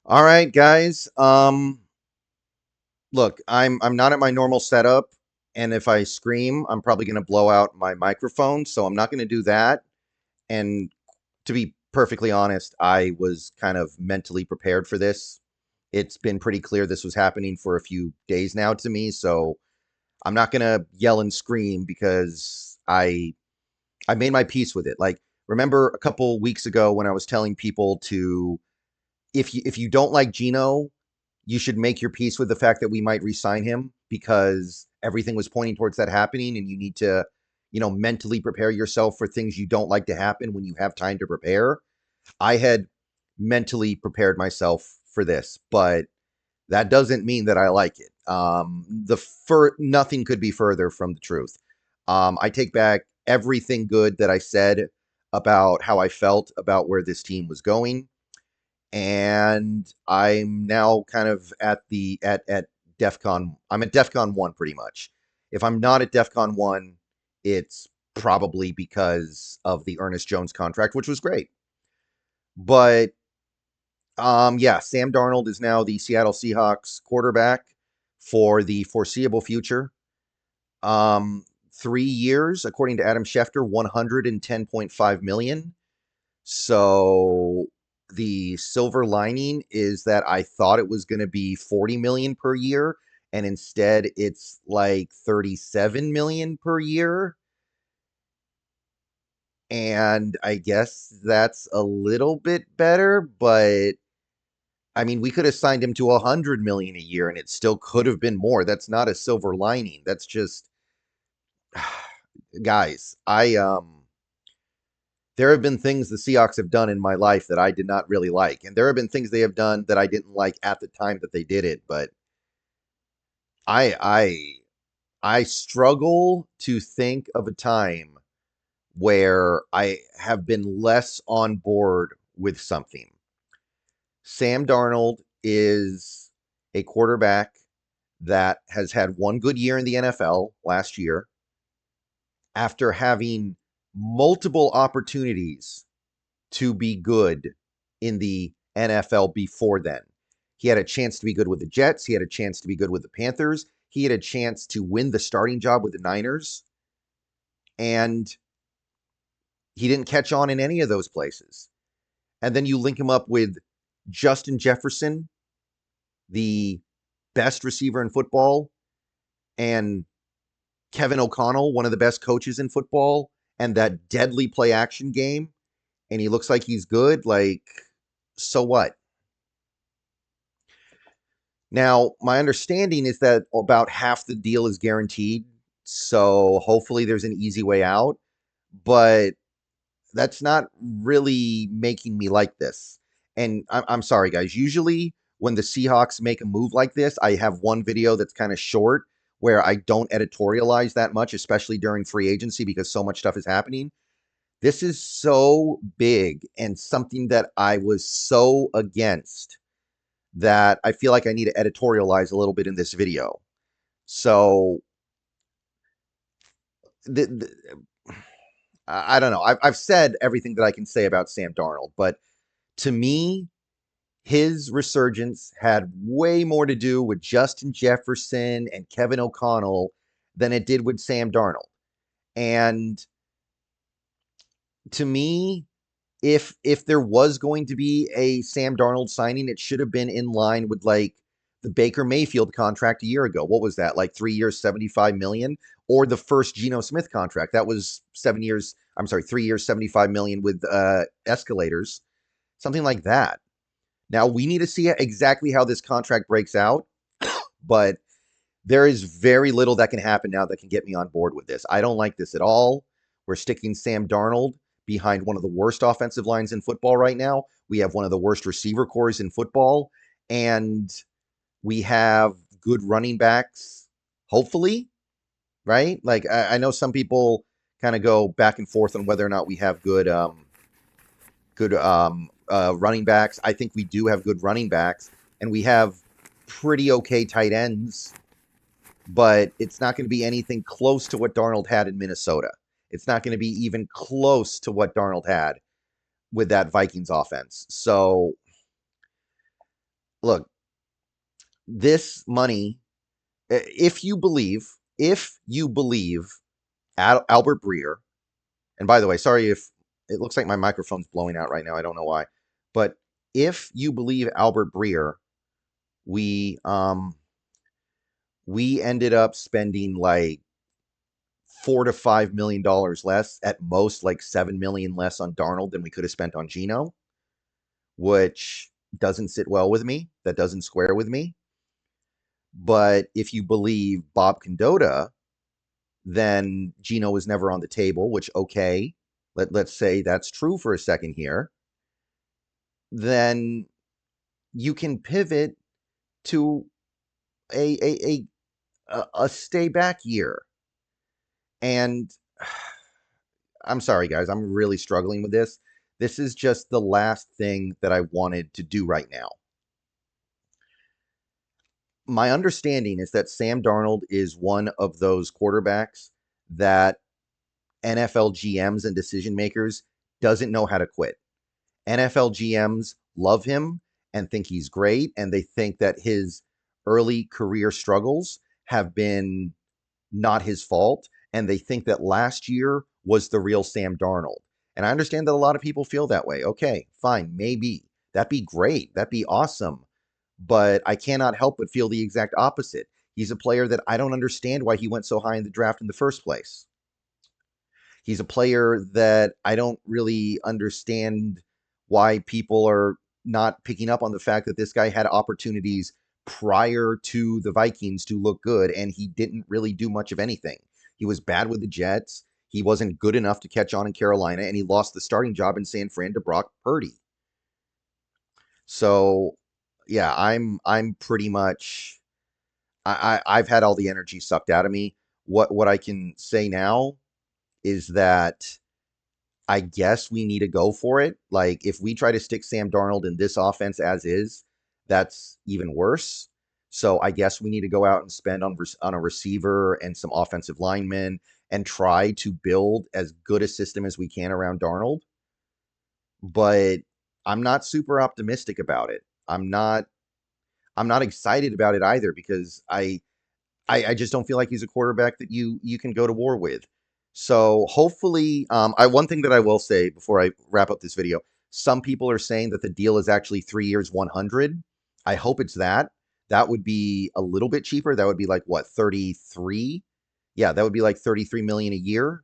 All right, guys. Look, I'm not at my normal setup, and if I scream, I'm probably going to blow out my microphone, so I'm not going to do that. And to be perfectly honest, I was kind of mentally prepared for this. It's been pretty clear this was happening for a few days now to me, so I'm not going to yell and scream because I made my peace with it. Like, remember a couple weeks ago when I was telling people to, if you don't like Gino, you should make your peace with the fact that we might re-sign him because everything was pointing towards that happening, and you need to, mentally prepare yourself for things you don't like to happen when you have time to prepare. I had mentally prepared myself for this, but that doesn't mean that I like it. Nothing could be further from the truth. I take back everything good that I said about how I felt about where this team was going, and I'm now kind of at the at DefCon. I'm at DefCon 1 pretty much. If I'm not at DefCon 1, it's probably because of the Ernest Jones contract, which was great. But yeah, Sam Darnold is now the Seattle Seahawks quarterback for the foreseeable future. 3 years, according to Adam Schefter, 110.5 million. So the silver lining is that I thought it was going to be 40 million per year, and instead it's like 37 million per year. And I guess that's a little bit better, but I mean, we could have signed him to 100 million a year and it still could have been more. That's not a silver lining. That's just guys, there have been things the Seahawks have done in my life that I did not really like, and there have been things they have done that I didn't like at the time that they did it. But I I I struggle to think of a time where I have been less on board with something. Sam Darnold is a quarterback that has had one good year in the NFL last year after having multiple opportunities to be good in the NFL before then. He had a chance to be good with the Jets. He had a chance to be good with the Panthers. He had a chance to win the starting job with the Niners. And he didn't catch on in any of those places. And then you link him up with Justin Jefferson, the best receiver in football, and Kevin O'Connell, one of the best coaches in football, and that deadly play action game. And he looks like he's good. Like, so what? Now, my understanding is that about half the deal is guaranteed, so hopefully there's an easy way out, but that's not really making me like this. And I'm sorry, guys. Usually, when the Seahawks make a move like this, I have one video that's kind of short where I don't editorialize that much, especially during free agency because so much stuff is happening. This is so big and something that I was so against that I feel like I need to editorialize a little bit in this video. So the, the, I don't know. I've said everything that I can say about Sam Darnold, but to me, his resurgence had way more to do with Justin Jefferson and Kevin O'Connell than it did with Sam Darnold. And to me, if there was going to be a Sam Darnold signing, it should have been in line with like the Baker Mayfield contract a year ago. What was that? Like 3 years, 75 million, or the first Geno Smith contract. That was 7 years. I'm sorry, 3 years, 75 million with escalators, something like that. Now we need to see exactly how this contract breaks out, but there is very little that can happen now that can get me on board with this. I don't like this at all. We're sticking Sam Darnold behind one of the worst offensive lines in football right now. We have one of the worst receiver cores in football, and we have good running backs, hopefully, right? Like I know some people kind of go back and forth on whether or not we have good running backs. I think we do have good running backs, and we have pretty okay tight ends, but it's not going to be anything close to what Darnold had in Minnesota. It's not going to be even close to what Darnold had with that Vikings offense. So Look, this money, if you believe Albert Breer, and by the way, sorry if it looks like my microphone's blowing out right now. I don't know why, but if you believe Albert Breer, we um we ended up spending like $4 to $5 million less, at most like 7 million less on Darnold than we could have spent on Geno, which doesn't sit well with me. That doesn't square with me. But if you believe Bob Condotta, then Geno was never on the table, which, okay, let's say that's true for a second here. Then you can pivot to a stay back year. And I'm sorry, guys, I'm really struggling with this. This is just the last thing that I wanted to do right now. My understanding is that Sam Darnold is one of those quarterbacks that NFL GMs and decision makers doesn't know how to quit. NFL GMs love him and think he's great, and they think that his early career struggles have been not his fault, and they think that last year was the real Sam Darnold. And I understand that a lot of people feel that way. Okay, fine, maybe. That'd be great. That'd be awesome. But I cannot help but feel the exact opposite. He's a player that I don't understand why he went so high in the draft in the first place. He's a player that I don't really understand why people are not picking up on the fact that this guy had opportunities prior to the Vikings to look good, and he didn't really do much of anything. He was bad with the Jets. He wasn't good enough to catch on in Carolina, and he lost the starting job in San Fran to Brock Purdy. So, yeah, I'm pretty much I've had all the energy sucked out of me. What I can say now is that I guess we need to go for it. Like, if we try to stick Sam Darnold in this offense as is, that's even worse. So I guess we need to go out and spend on a receiver and some offensive linemen and try to build as good a system as we can around Darnold. But I'm not super optimistic about it. I'm not excited about it either, because I just don't feel like he's a quarterback that you can go to war with. So hopefully, one thing that I will say before I wrap up this video, some people are saying that the deal is actually 3 years, 100. I hope it's that. That would be a little bit cheaper. That would be like what, 33? Yeah, that would be like 33 million a year.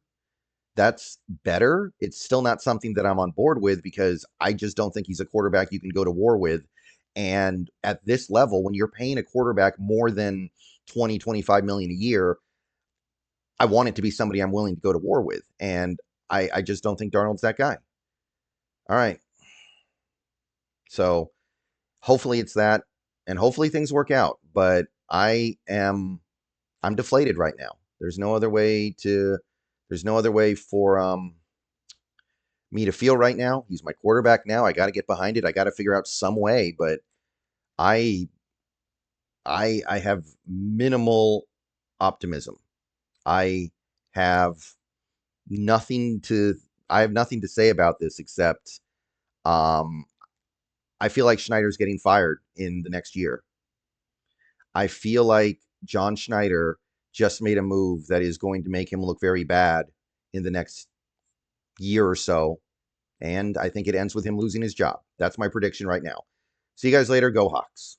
That's better. It's still not something that I'm on board with, because I just don't think he's a quarterback you can go to war with. And at this level, when you're paying a quarterback more than 20, 25 million a year, I want it to be somebody I'm willing to go to war with. And I just don't think Darnold's that guy. All right. So hopefully it's that, and hopefully things work out. But I'm deflated right now. There's no other way for me to feel right now. He's my quarterback now. I got to get behind it. I got to figure out some way, but I I have minimal optimism. I have nothing to I have nothing to say about this except um I feel like Schneider's getting fired in the next year. I feel like John Schneider just made a move that is going to make him look very bad in the next year or so, and I think it ends with him losing his job. That's my prediction right now. See you guys later. Go Hawks.